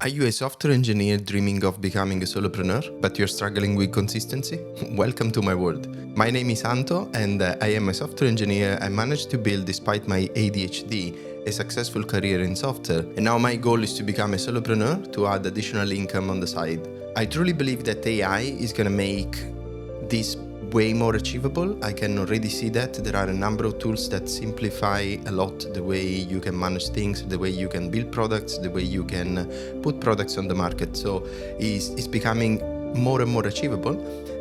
Are you a software engineer dreaming of becoming a solopreneur, but you're struggling with consistency? Welcome to my world. My name is Anto, and I am a software engineer. I managed to build, despite my ADHD, a successful career in software. And now my goal is to become a solopreneur to add additional income on the side. I truly believe that AI is going to make this way more achievable. I can already see that there are a number of tools that simplify a lot the way you can manage things, the way you can build products, the way you can put products on the market. So it's becoming more and more achievable.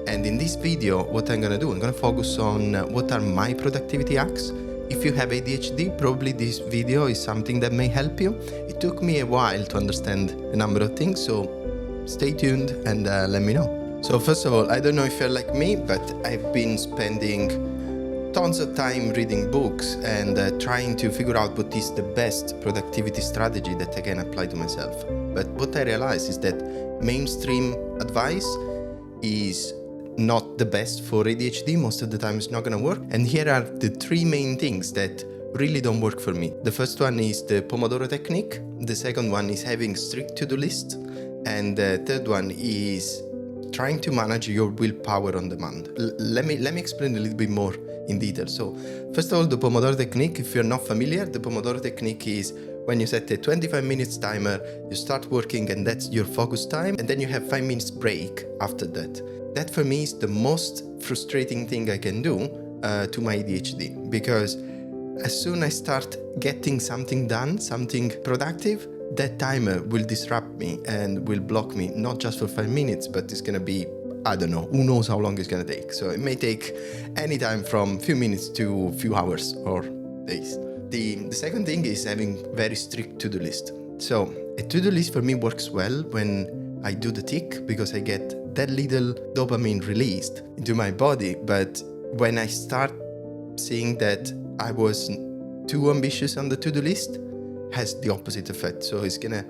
And in this video, what I'm going to do, I'm going to focus on what are my productivity hacks. If you have ADHD, probably this video is something that may help you. It took me a while to understand a number of things, so stay tuned and let me know. So first of all, I don't know if you're like me, but I've been spending tons of time reading books and trying to figure out what is the best productivity strategy that I can apply to myself. But what I realized is that mainstream advice is not the best for ADHD. Most of the time it's not going to work. And here are the three main things that really don't work for me. The first one is the Pomodoro technique. The second one is having strict to-do list. And the third one is trying to manage your willpower on demand. Let me explain a little bit more in detail. So first of all, the Pomodoro technique, if you're not familiar, the Pomodoro technique is when you set a 25 minutes timer, you start working and that's your focus time, and then you have 5 minutes break after that. That for me is the most frustrating thing I can do to my ADHD, because as soon as I start getting something done, something productive, that timer will disrupt me and will block me, not just for 5 minutes, but it's going to be, I don't know, who knows how long it's going to take. So it may take any time from few minutes to few hours or days. The second thing is having very strict to-do list. So a to-do list for me works well when I do the tick, because I get that little dopamine released into my body. But when I start seeing that I was too ambitious on the to-do list, has the opposite effect. So it's gonna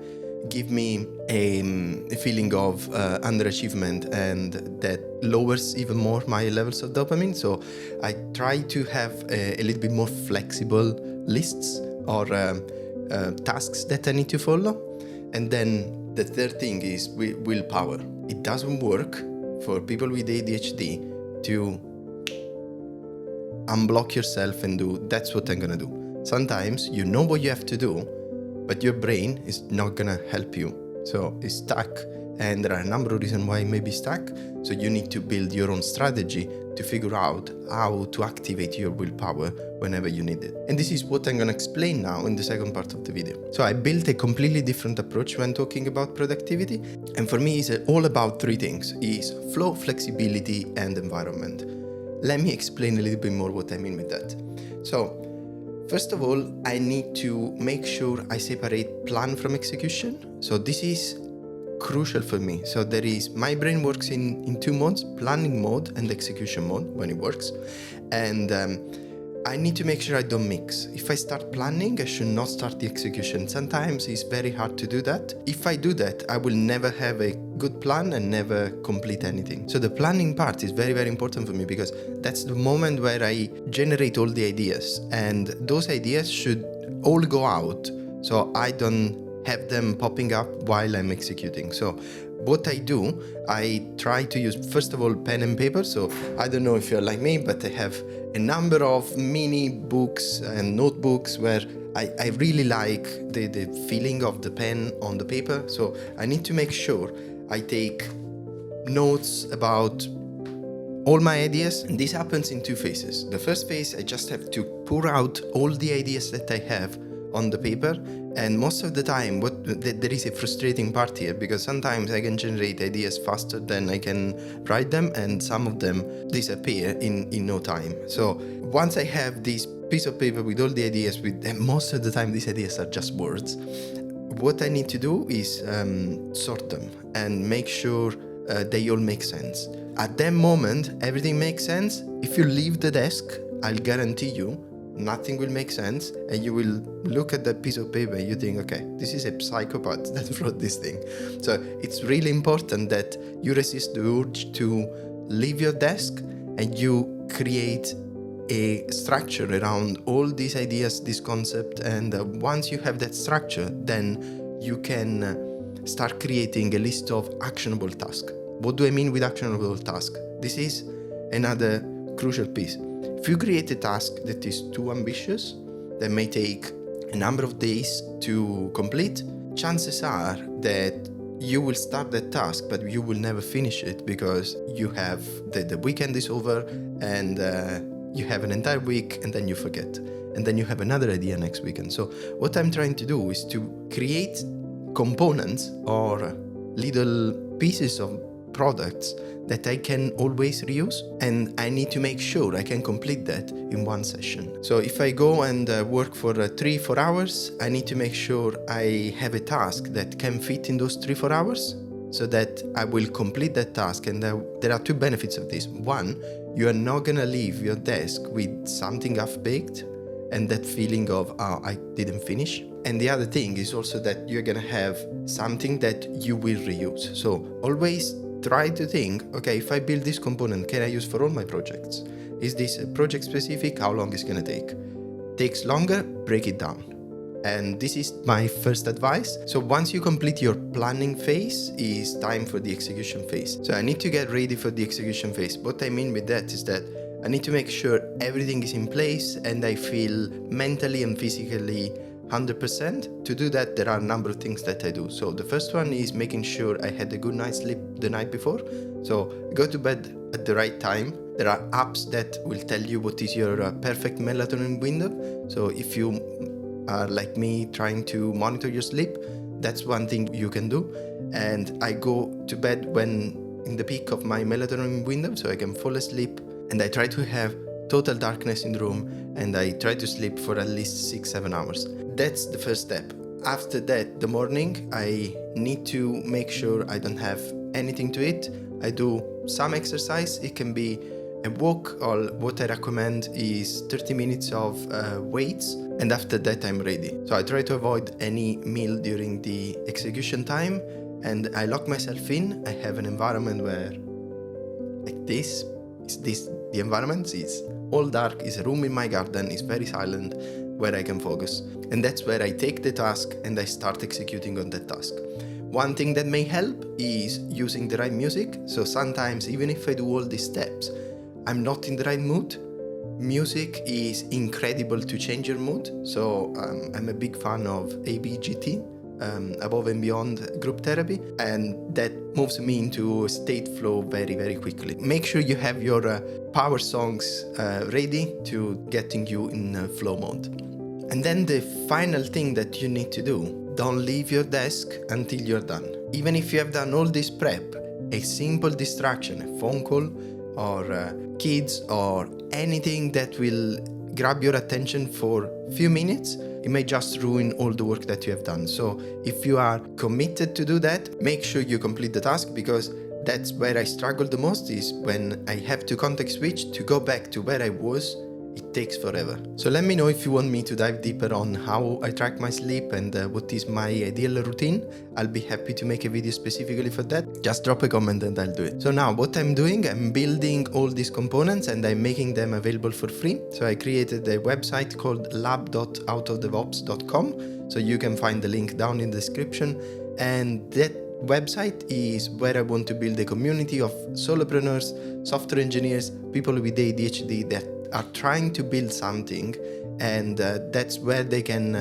give me a feeling of underachievement, and that lowers even more my levels of dopamine. So I try to have a little bit more flexible lists or tasks that I need to follow. And then the third thing is willpower. It doesn't work for people with ADHD to unblock yourself and do, that's what I'm gonna do. Sometimes you know what you have to do, but your brain is not gonna help you. So it's stuck, and there are a number of reasons why it may be stuck. So you need to build your own strategy to figure out how to activate your willpower whenever you need it. And this is what I'm gonna explain now in the second part of the video. So I built a completely different approach when talking about productivity. And for me, it's all about three things: is flow, flexibility, and environment. Let me explain a little bit more what I mean with that. So first of all, I need to make sure I separate plan from execution. So this is crucial for me. So there is, my brain works in two modes: planning mode and execution mode when it works. And I need to make sure I don't mix. If I start planning, I should not start the execution. Sometimes it's very hard to do that. If I do that, I will never have a good plan and never complete anything. So the planning part is very, very important for me, because that's the moment where I generate all the ideas, and those ideas should all go out, so I don't have them popping up while I'm executing. So what I do, I try to use, first of all, pen and paper. So I don't know if you're like me, but I have a number of mini books and notebooks where I really like the feeling of the pen on the paper. So I need to make sure I take notes about all my ideas. And this happens in two phases. The first phase, I just have to pour out all the ideas that I have on the paper. And most of the time, there is a frustrating part here, because sometimes I can generate ideas faster than I can write them, and some of them disappear in no time. So once I have this piece of paper with all the ideas, and most of the time these ideas are just words, what I need to do is sort them and make sure they all make sense. At that moment, everything makes sense. If you leave the desk, I'll guarantee you nothing will make sense, and you will look at that piece of paper and you think, okay, this is a psychopath that wrote this thing. So it's really important that you resist the urge to leave your desk and you create a structure around all these ideas, this concept, and once you have that structure, then you can start creating a list of actionable tasks. What do I mean with actionable tasks? This is another crucial piece. If you create a task that is too ambitious, that may take a number of days to complete, chances are that you will start that task, but you will never finish it because you have the weekend is over and you have an entire week and then you forget. And then you have another idea next weekend. So what I'm trying to do is to create components or little pieces of products that I can always reuse, and I need to make sure I can complete that in one session. So if I go and work for 3-4 hours, I need to make sure I have a task that can fit in those 3-4 hours so that I will complete that task. And there are two benefits of this. One, you are not gonna leave your desk with something half-baked and that feeling of, oh, I didn't finish. And the other thing is also that you're gonna have something that you will reuse. So always try to think, okay, if I build this component, can I use for all my projects? Is this project specific? How long is it gonna take? Takes longer, break it down. And this is my first advice. So once you complete your planning phase, it's time for the execution phase. So I need to get ready for the execution phase. What I mean with that is that I need to make sure everything is in place and I feel mentally and physically 100%. To do that, there are a number of things that I do. So the first one is making sure I had a good night's sleep the night before. So go to bed at the right time. There are apps that will tell you what is your perfect melatonin window. So if you are like me trying to monitor your sleep, that's one thing you can do. And I go to bed when in the peak of my melatonin window so I can fall asleep. And I try to have total darkness in the room and I try to sleep for at least 6-7 hours. That's the first step. After that, the morning, I need to make sure I don't have anything to eat. I do some exercise. It can be a walk, or what I recommend is 30 minutes of weights. And after that, I'm ready. So I try to avoid any meal during the execution time and I lock myself in. I have an environment where like this, the environment is all dark, is a room in my garden, is very silent, where I can focus. And that's where I take the task and I start executing on that task. One thing that may help is using the right music. So sometimes, even if I do all these steps, I'm not in the right mood. Music is incredible to change your mood. So I'm a big fan of ABGT, Above and Beyond Group Therapy, and that moves me into a state flow very, very quickly. Make sure you have your power songs ready to getting you in flow mode. And then the final thing that you need to do, don't leave your desk until you're done. Even if you have done all this prep, a simple distraction, a phone call or kids or anything that will grab your attention for a few minutes, it may just ruin all the work that you have done. So if you are committed to do that, make sure you complete the task, because that's where I struggle the most, is when I have to context switch to go back to where I was. It takes forever. So let me know if you want me to dive deeper on how I track my sleep and what is my ideal routine. I'll be happy to make a video specifically for that. Just drop a comment and I'll do it. So now what I'm doing, I'm building all these components and I'm making them available for free. So I created a website called lab.outofdevops.com. So you can find the link down in the description. And that website is where I want to build a community of solopreneurs, software engineers, people with ADHD that are trying to build something, and that's where they can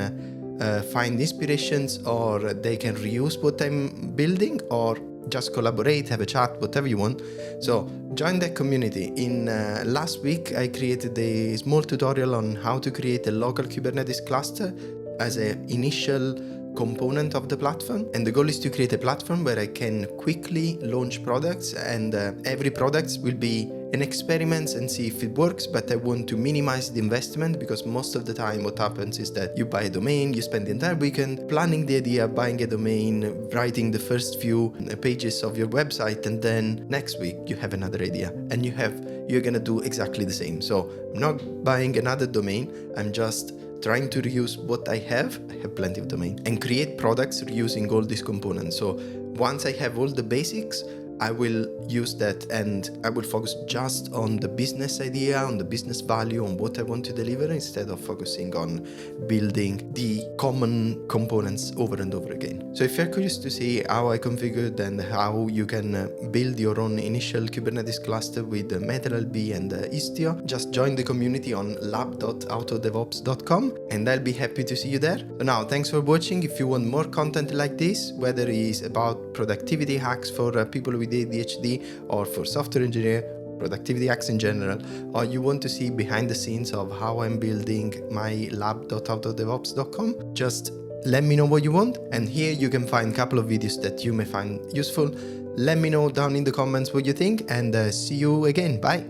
find inspirations, or they can reuse what I'm building, or just collaborate, have a chat, whatever you want. So join that community. In last week I created a small tutorial on how to create a local Kubernetes cluster as an initial component of the platform, and the goal is to create a platform where I can quickly launch products, and every product will be an experiment and see if it works. But I want to minimize the investment, because most of the time what happens is that you buy a domain, you spend the entire weekend planning the idea, buying a domain, writing the first few pages of your website, and then next week you have another idea and you're gonna do exactly the same. So I'm not buying another domain, I'm just trying to reuse what I have plenty of domain, and create products reusing all these components. So once I have all the basics, I will use that and I will focus just on the business idea, on the business value, on what I want to deliver, instead of focusing on building the common components over and over again. So if you're curious to see how I configured and how you can build your own initial Kubernetes cluster with MetaLB and Istio, just join the community on lab.autodevops.com and I'll be happy to see you there. So now, thanks for watching. If you want more content like this, whether it is about productivity hacks for people with ADHD or for software engineer, productivity hacks in general, or you want to see behind the scenes of how I'm building my lab.autodevops.com, just let me know what you want. And here you can find a couple of videos that you may find useful. Let me know down in the comments what you think, and see you again. Bye.